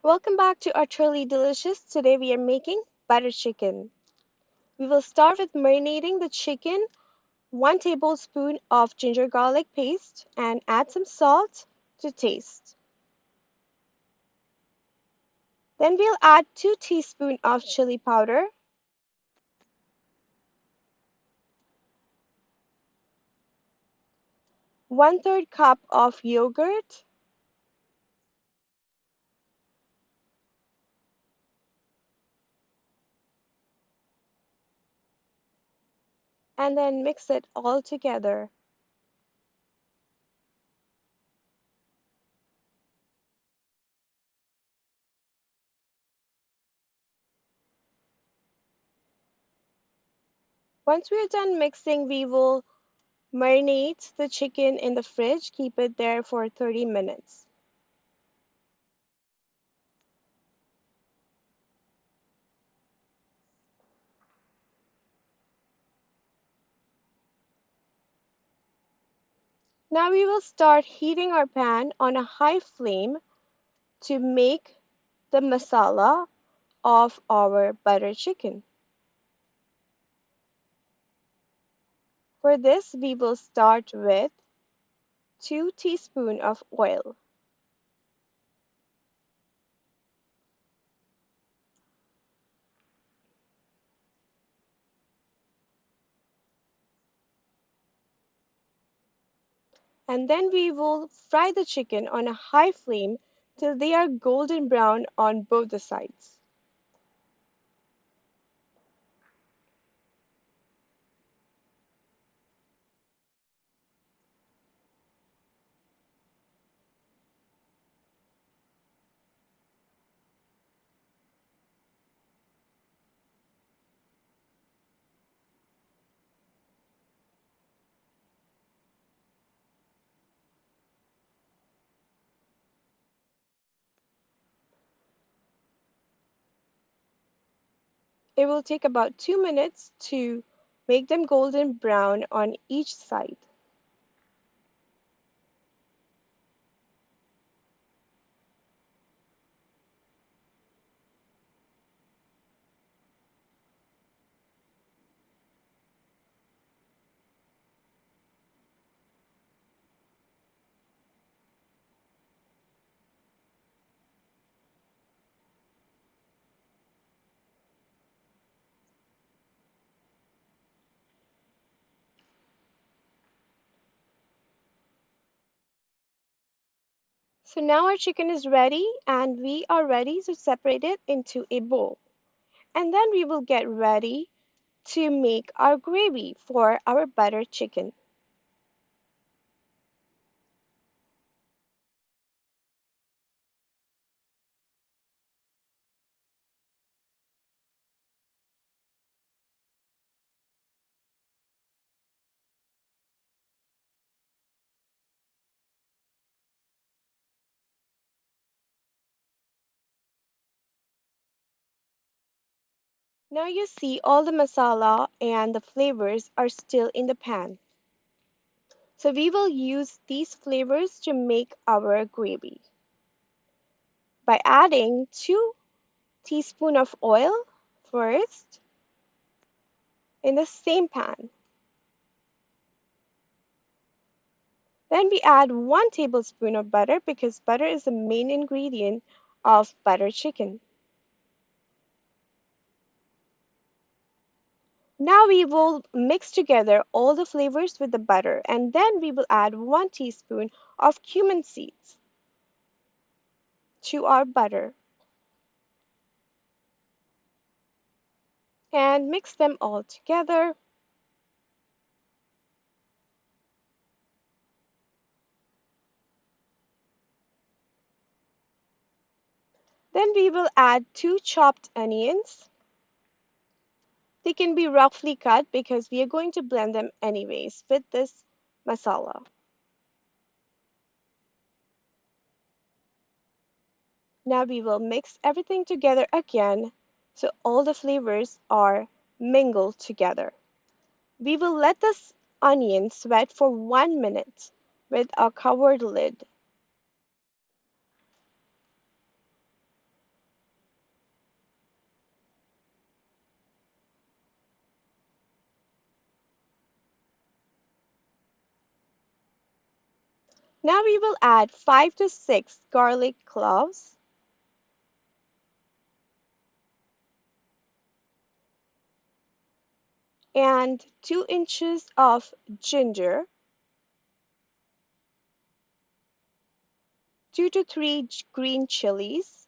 Welcome back to our truly delicious. Today we are making butter chicken. We will start with marinating the chicken, 1 tablespoon of ginger garlic paste and add some salt to taste. Then we'll add 2 teaspoons of chili powder, 1/3 cup of yogurt, and then mix it all together. Once we are done mixing, we will marinate the chicken in the fridge, keep it there for 30 minutes. Now we will start heating our pan on a high flame to make the masala of our butter chicken. For this, we will start with 2 teaspoons of oil. And then we will fry the chicken on a high flame till they are golden brown on both the sides. It will take about 2 minutes to make them golden brown on each side. So now our chicken is ready and we are ready to separate it into a bowl. And then we will get ready to make our gravy for our butter chicken. Now you see all the masala and the flavors are still in the pan. So we will use these flavors to make our gravy by adding 2 teaspoons of oil first in the same pan. Then we add 1 tablespoon of butter because butter is the main ingredient of butter chicken. Now we will mix together all the flavors with the butter and then we will add 1 teaspoon of cumin seeds to our butter and mix them all together. Then we will add 2 chopped onions. They can be roughly cut because we are going to blend them anyways with this masala. Now we will mix everything together again so all the flavors are mingled together. We will let this onion sweat for 1 minute with a covered lid. Now we will add 5 to 6 garlic cloves and 2 inches of ginger, 2 to 3 green chilies,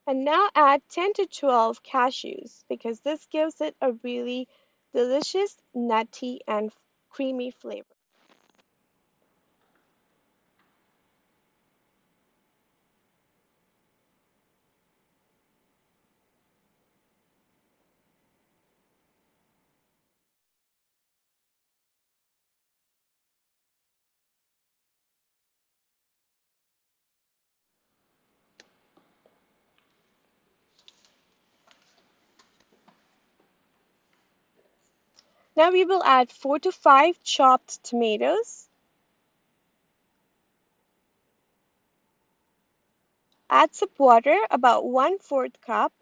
and now add 10 to 12 cashews because this gives it a really delicious, nutty, and creamy flavor. Now we will add 4 to 5 chopped tomatoes, add some water, about 1/4 cup,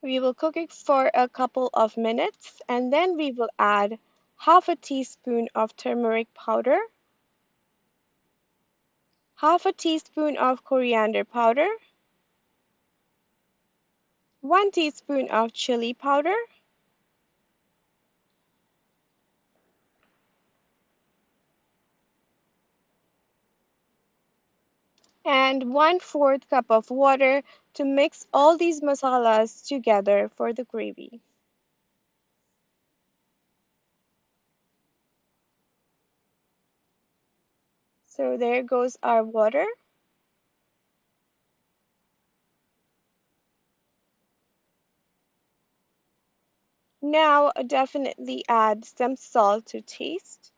we will cook it for a couple of minutes and then we will add half a teaspoon of turmeric powder, half a teaspoon of coriander powder, 1 teaspoon of chili powder, and 1/4 cup of water to mix all these masalas together for the gravy. So there goes our water. Now definitely add some salt to taste.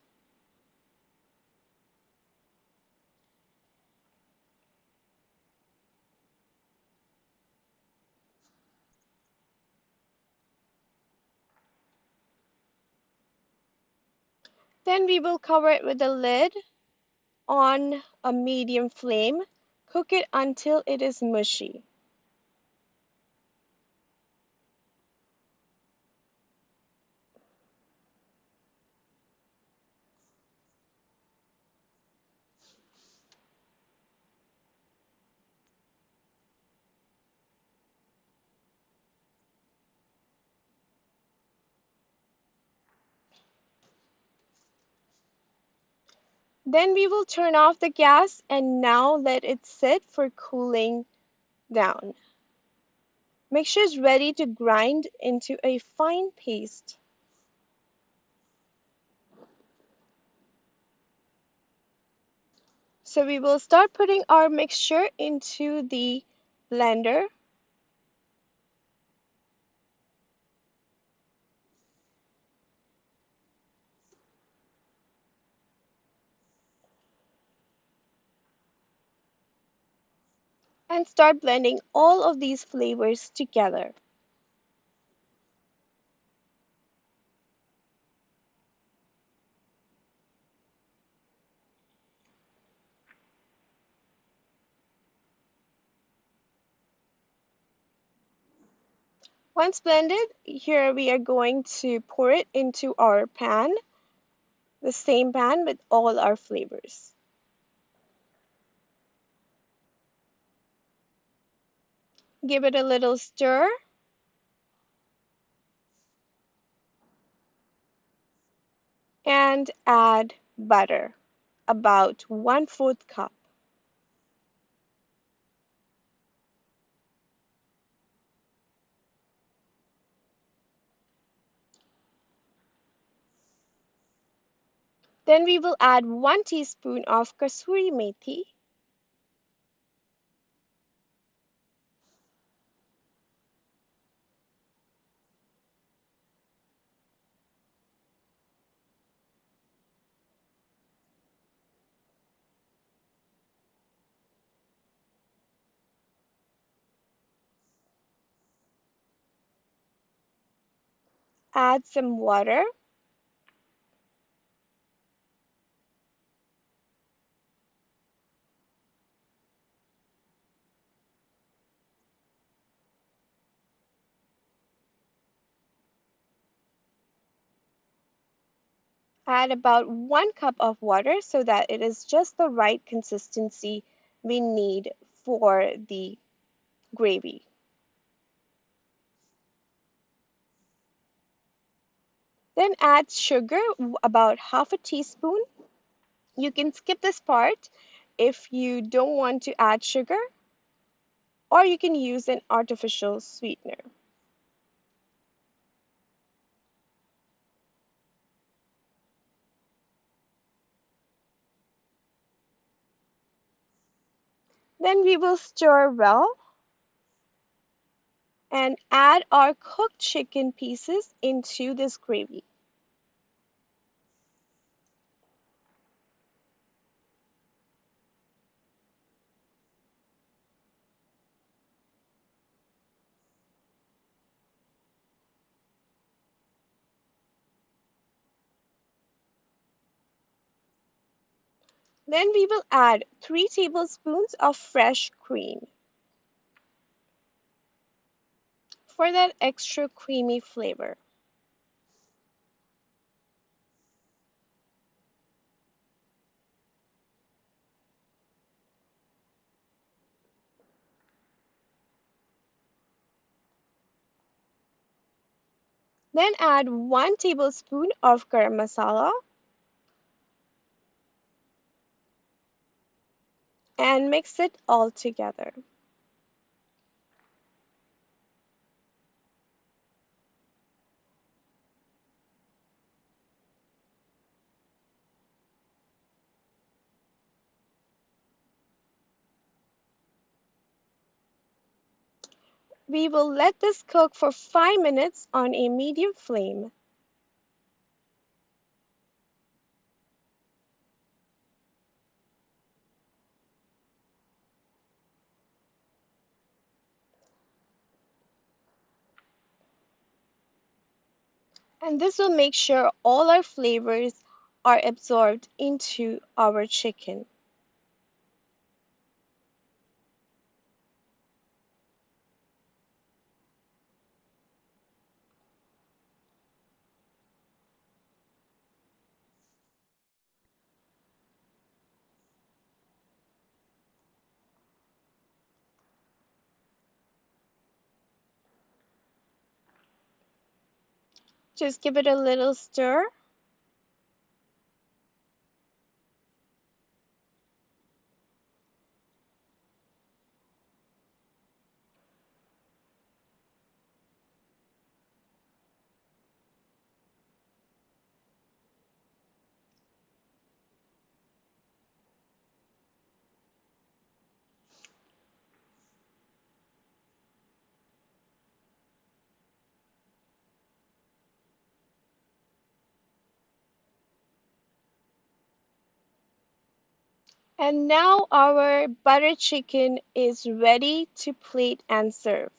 Then we will cover it with a lid on a medium flame. Cook it until it is mushy. Then we will turn off the gas and now let it sit for cooling down. Mixture is ready to grind into a fine paste. So we will start putting our mixture into the blender. And start blending all of these flavors together. Once blended, here we are going to pour it into our pan, the same pan with all our flavors. Give it a little stir and add butter, about 1/4 cup. Then we will add 1 teaspoon of kasoori methi, add some water, Add about 1 cup of water so that it is just the right consistency we need for the gravy. Then add sugar, about half a teaspoon. You can skip this part if you don't want to add sugar, or you can use an artificial sweetener. Then we will stir well and add our cooked chicken pieces into this gravy. Then we will add 3 tablespoons of fresh cream for that extra creamy flavor. Then add 1 tablespoon of garam masala and mix it all together. We will let this cook for 5 minutes on a medium flame. And this will make sure all our flavors are absorbed into our chicken. Just give it a little stir. And now our butter chicken is ready to plate and serve.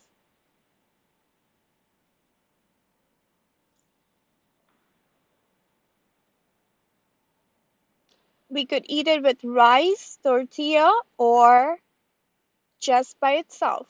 We could eat it with rice, tortilla, or just by itself.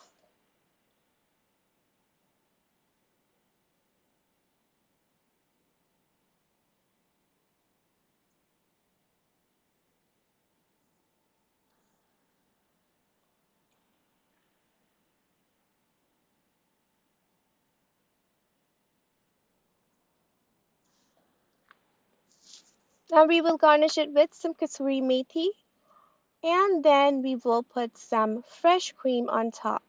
Now we will garnish it with some kasoori methi, and then we will put some fresh cream on top.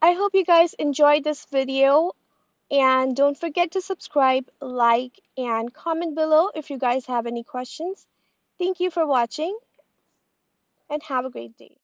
I hope you guys enjoyed this video, and don't forget to subscribe, like, and comment below if you guys have any questions. Thank you for watching and have a great day.